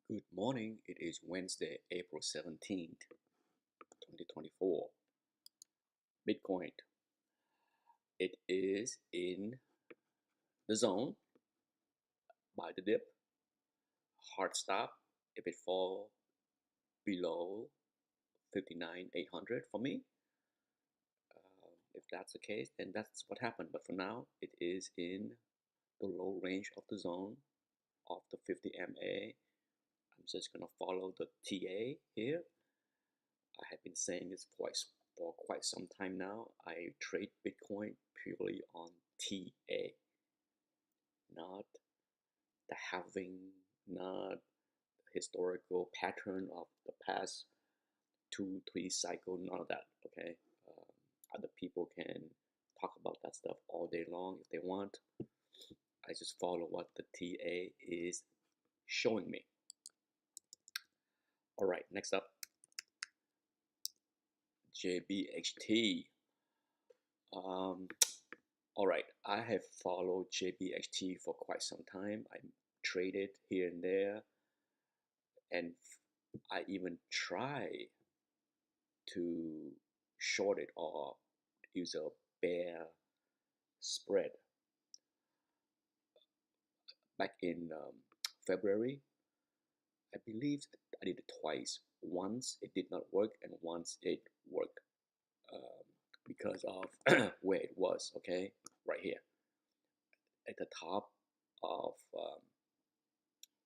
Good morning. It is Wednesday, April 17th, 2024. Bitcoin. It is in the zone by the dip. Hard stop if it fall below 59,800 for me. If that's the case, then that's what happened. But for now, it is in the low range of the zone of the 50 MA. I'm just going to follow the TA here. I have been saying this for quite some time now. I trade Bitcoin purely on TA, not the halving, not the historical pattern of the past 2, 3 cycle, none of that. Okay, other people can talk about that stuff all day long if they want. I just follow what the TA is showing me. All right, next up, JBHT. All right, I have followed JBHT for quite some time. I traded here and there, and I even try to short it or use a bear spread. Back in February, I believe I did it twice. Once it did not work, and once it worked because of where it was. Okay, right here at the top of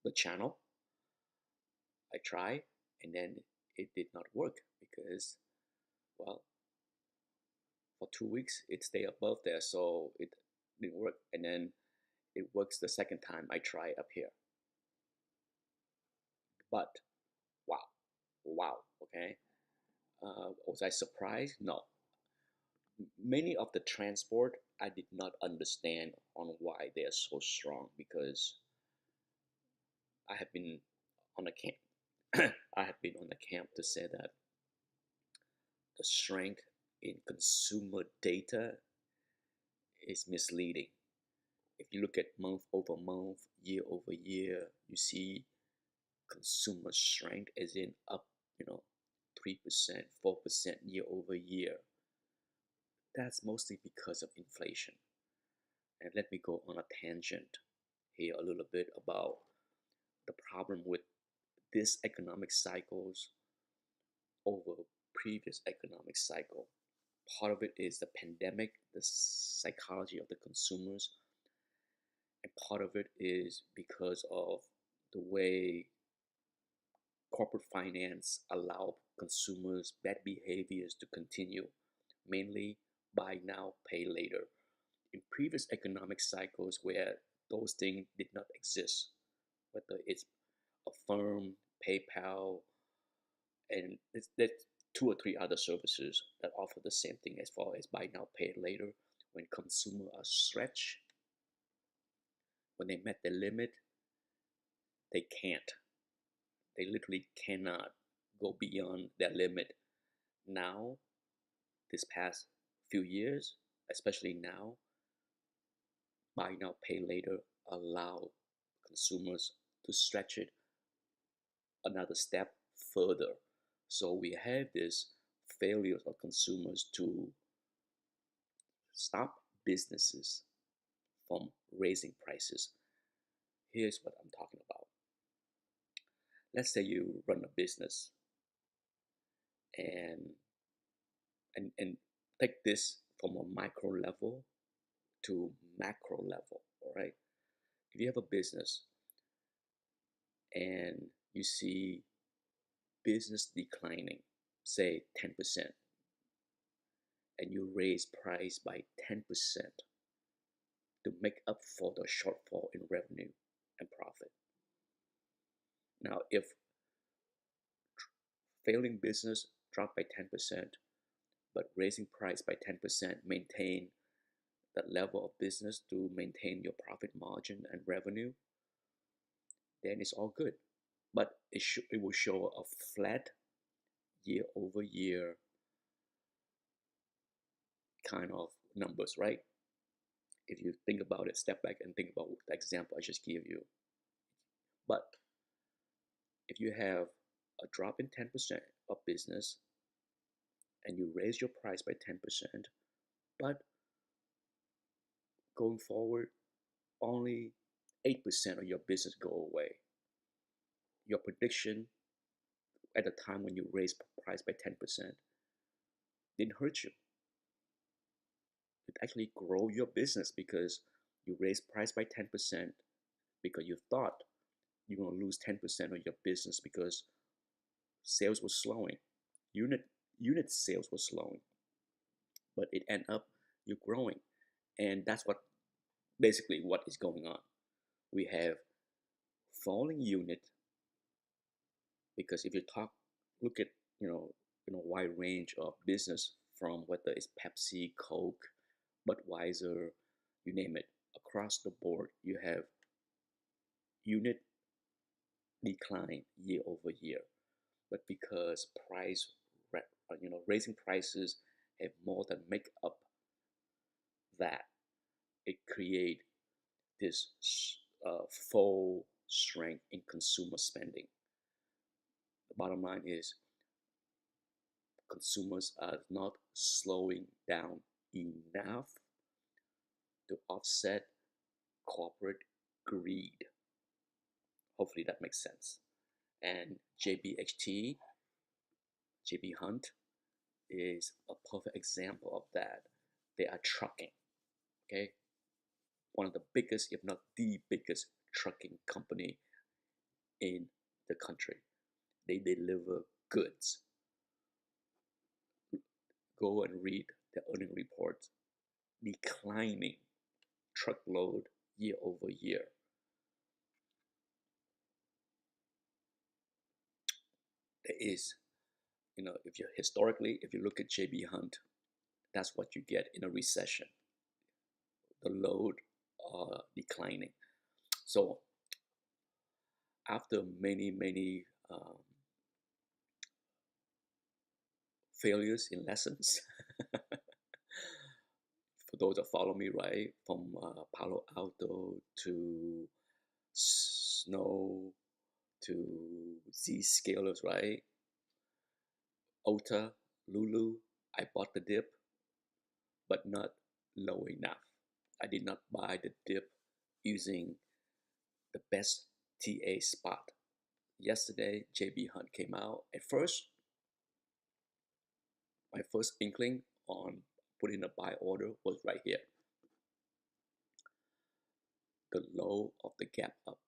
the channel. I tried, and then it did not work because, well, for 2 weeks it stayed above there, so it didn't work. And then it works the second time I try up here. But wow, wow, okay. Was I surprised? No. Many of the transport I did not understand on why they are so strong, because I have been on the camp. I have been on the camp to say that the strength in consumer data is misleading. If you look at month over month, year over year, you see consumer strength as in up, 3%, 4% year over year. That's mostly because of inflation. And let me go on a tangent here a little bit about the problem with this economic cycles over previous economic cycle. Part of it is the pandemic, the psychology of the consumers, and part of it is because of the way corporate finance allow consumers' bad behaviors to continue, mainly buy now, pay later. In previous economic cycles where those things did not exist, whether it's a firm, PayPal, and there's 2 or 3 other services that offer the same thing as far as buy now, pay later. When consumers are stretched, when they met the limit, they can't. They literally cannot go beyond their limit. Now, this past few years, especially now, buy now, pay later allow consumers to stretch it another step further. So we have this failure of consumers to stop businesses from raising prices. Here's what I'm talking about. Let's say you run a business and and take this from a micro level to macro level, all right? If you have a business and you see business declining, say 10%, and you raise price by 10% to make up for the shortfall in revenue and profit. Now, if failing business drop by 10%, but raising price by 10% maintain that level of business to maintain your profit margin and revenue, then it's all good. But it will show a flat year over year kind of numbers, right? If you think about it, step back and think about the example I just gave you. But If you have a drop in 10% of business and you raise your price by 10%, but going forward, only 8% of your business go away. Your prediction at the time when you raise price by 10% didn't hurt you. It actually grow your business because you raise price by 10% because you thought you're going to lose 10% of your business because sales was slowing. Unit sales was slowing, but it end up you're growing. And that's what basically what is going on. We have falling unit because if you look at wide range of business from whether it's Pepsi, Coke, Budweiser, you name it, across the board you have unit decline year over year. But because raising prices have more than make up that, it create this full strength in consumer spending. The bottom line is consumers are not slowing down enough to offset corporate greed. Hopefully that makes sense. And JBHT, JB Hunt, is a perfect example of that. They are trucking, okay? One of the biggest, if not the biggest, trucking company in the country. They deliver goods. Go and read the earning report. Declining truckload year over year. There is, if you look at JB Hunt, that's what you get in a recession. The load are declining. So after many failures in lessons, for those that follow me, right, from Palo Alto to Snow to Z-Scalers, right, Ota, Lulu, I bought the dip, but not low enough. I did not buy the dip using the best TA spot. Yesterday, JB Hunt came out. At first, my first inkling on putting a buy order was right here. The low of the gap up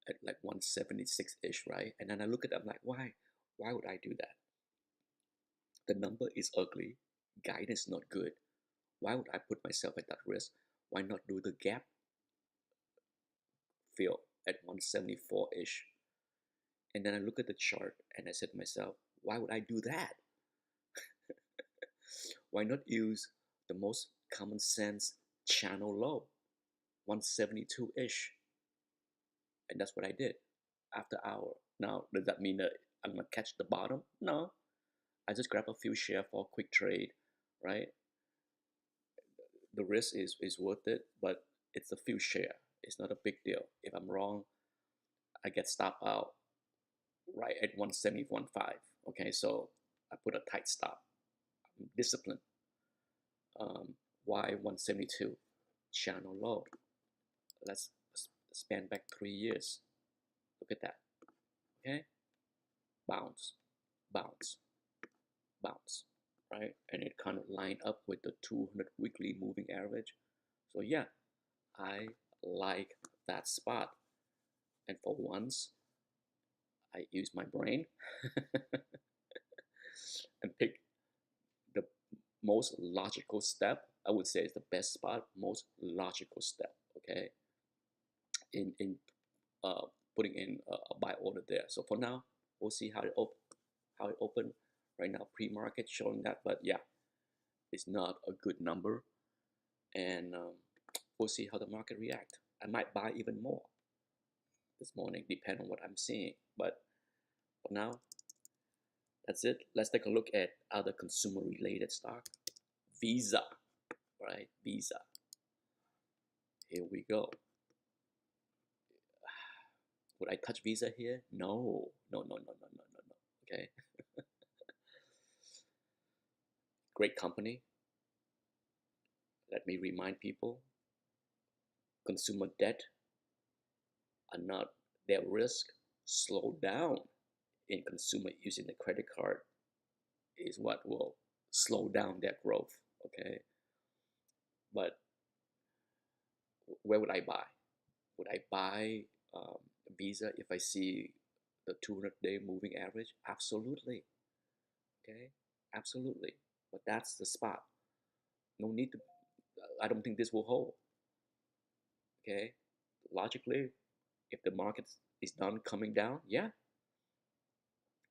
at like 176-ish, right? And then I look at it, I'm like, why? Why would I do that? The number is ugly. Guidance not good. Why would I put myself at that risk? Why not do the gap fill at 174-ish? And then I look at the chart and I said to myself, why would I do that? Why not use the most common sense channel low, 172-ish? And that's what I did after hour. Now, does that mean that I'm going to catch the bottom? No. I just grab a few shares for a quick trade, right? The risk is worth it, but it's a few share. It's not a big deal. If I'm wrong, I get stopped out right at 170.15. Okay, so I put a tight stop. I'm disciplined. Why 172? Channel low. Let's span back 3 years. Look at that. Okay, bounce, bounce, bounce, right? And it kind of lined up with the 200 weekly moving average. So yeah, I like that spot. And for once, I use my brain and pick the most logical step. I would say it's the best spot, most logical step, okay, in putting in a buy order there. So for now, we'll see how it opened. Right now, pre-market showing that, but yeah, it's not a good number, and we'll see how the market react. I might buy even more this morning, depending on what I'm seeing. But for now, that's it. Let's take a look at other consumer-related stock. Visa, right? Visa. Here we go. Would I touch Visa here? No, no, no, no, no, no, no, no. Okay. Great company. Let me remind people, consumer debt are not their risk. Slow down in consumer using the credit card is what will slow down their growth. Okay. But where would I buy? Would I buy Visa if I see the 200-day moving average? Absolutely. Okay. Absolutely. But that's the spot. No need to, I don't think this will hold. Okay. Logically, if the market is done coming down, yeah.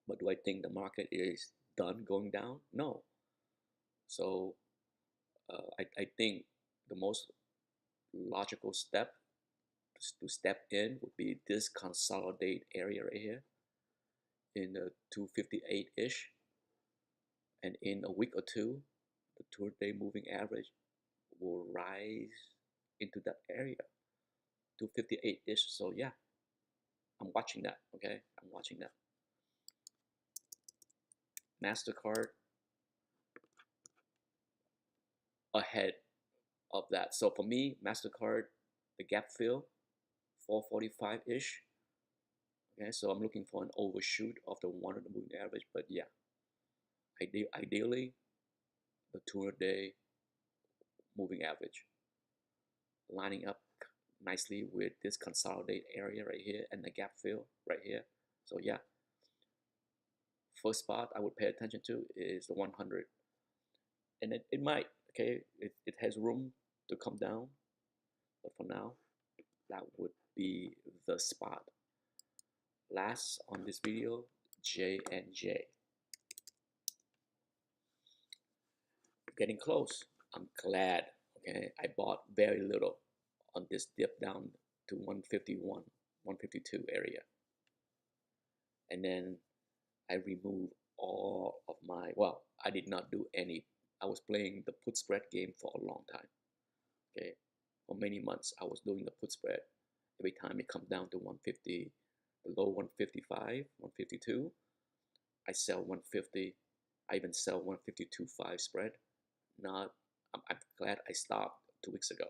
But do I think the market is done going down? No. So I think the most logical step to step in would be this consolidate area right here in the 258-ish. And in a week or two, the 200-day moving average will rise into that area, 258-ish. So yeah, I'm watching that. Okay, I'm watching that. MasterCard ahead of that. So for me, MasterCard, the gap fill, 445-ish. Okay, so I'm looking for an overshoot of the 100 moving average. But yeah, ideally, the 200-day moving average lining up nicely with this consolidate area right here and the gap fill right here. So yeah, first spot I would pay attention to is the 100. And it might, okay, it has room to come down. But for now, that would be the spot. Last on this video, JNJ. Getting close. I'm glad. Okay, I bought very little on this dip down to 151, 152 area. And then I removed all of my, well, I did not do any. I was playing the put spread game for a long time. Okay, for many months I was doing the put spread. Every time it come down to 150, below 155, 152, I sell 150. I even sell 152.5 spread. Not, I'm glad I stopped 2 weeks ago.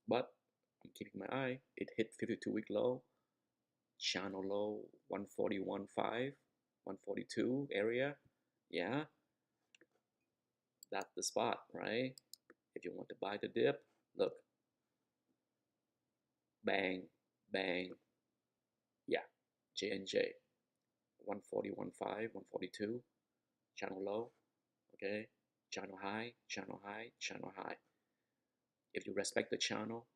But I'm keeping my eye. It hit 52-week low, channel low 141.5, 142 area. Yeah, that's the spot, right? If you want to buy the dip, look, bang, bang. Yeah, JNJ 141.5, 142, channel low. Okay, channel high, channel high, channel high. If you respect the channel,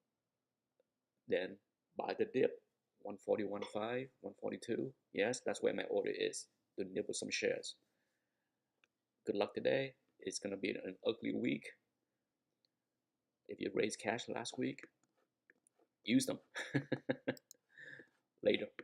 then buy the dip 141.5, 142. Yes, that's where my order is to nibble some shares. Good luck today. It's gonna be an ugly week. If you raised cash last week, use them. Later.